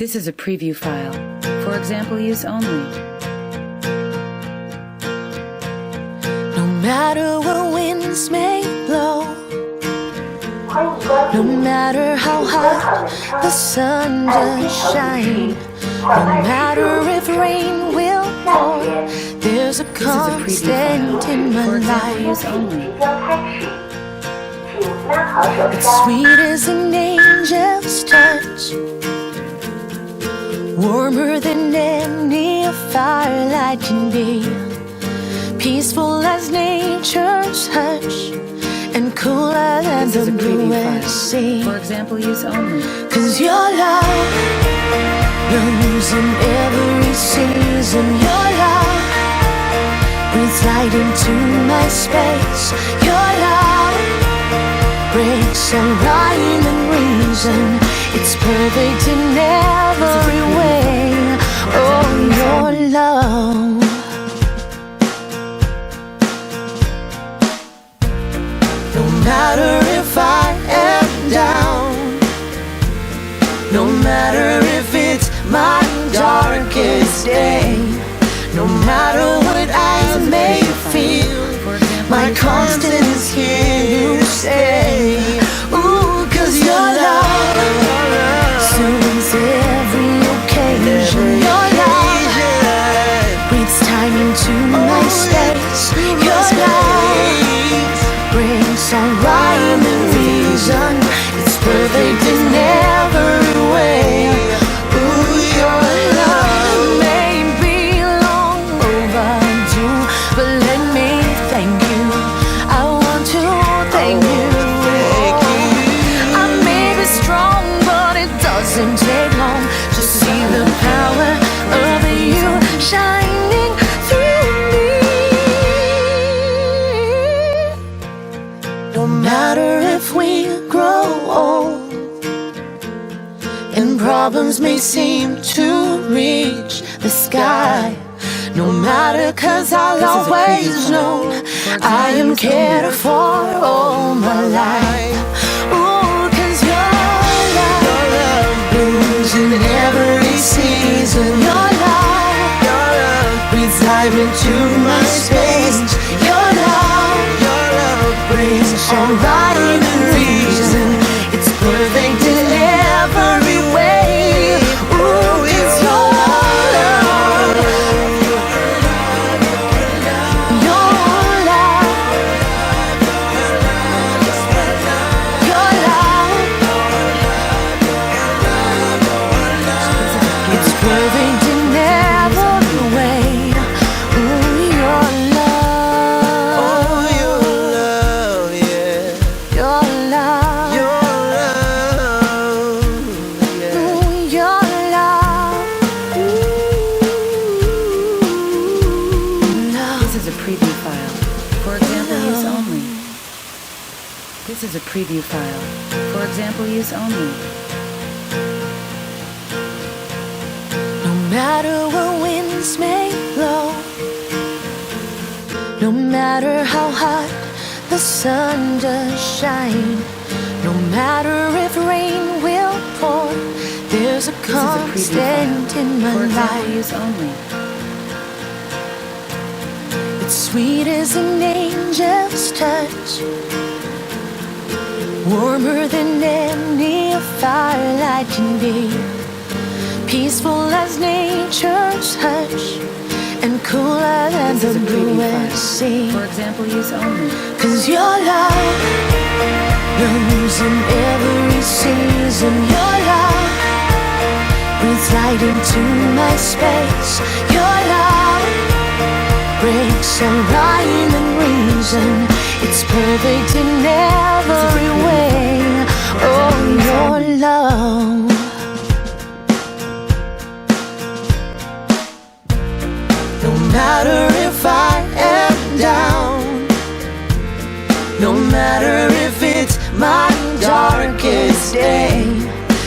This is a preview file. For example use only. No matter what winds may blow, no matter how hot the sun does shine, no matter if rain will pour, there's a constant in my life. Use only. It's sweet as an angel's touch, warmer than any firelight can be, peaceful as nature's hush, and cooler than the bluest sea. For example use only. 'Cause your love blooms in every season. Your love breathes light into my space. Your love breaks all rhyme and reason. It's perfect in every way. Oh, your love. No matter if I am down, no matter if it's my darkest day, no matter what I may feel, my constant is here to stay. Ooh, 'cause your love soothes every occasion. Your love breathes time into my space. Your love brings all rhyme and reason. It's perfect in every way. Ooh, your love may be long overdue, but let me thank you. I want to thank you. I may be strong, but it doesn't take long to see the power of you shining through me. No matter if we grow old and problems may seem to reach the sky, no matter, 'cause I'll always know I am cared for all my life. Ooh, 'cause your love blooms in every season. Your love breathes life into my space. Your love brings all rhyme and reason. It's perfect in every way. Ooh, it's your love. Your love. Your love. It's perfect in every way. Ooh, your love. Oh, your love, yeah. Your love. Your love, yeah. Ooh, your love. Ooh, love. This is a preview file. For example use only. This is a preview file. For example use only. No matter what winds may blow, no matter how hot the sun does shine, no matter if rain will pour, there's a constant in my For example life. use only. It's sweet as an angel's touch, warmer than any firelight can be, peaceful as nature's hush, and cooler than the bluest sea. For example use only. 'Cause your love blooms in every season. Your love breathes light into my space. Your love breaks all rhyme and reason. It's perfect in every way. Oh, your love. No matter if I am down, no matter if it's my darkest day,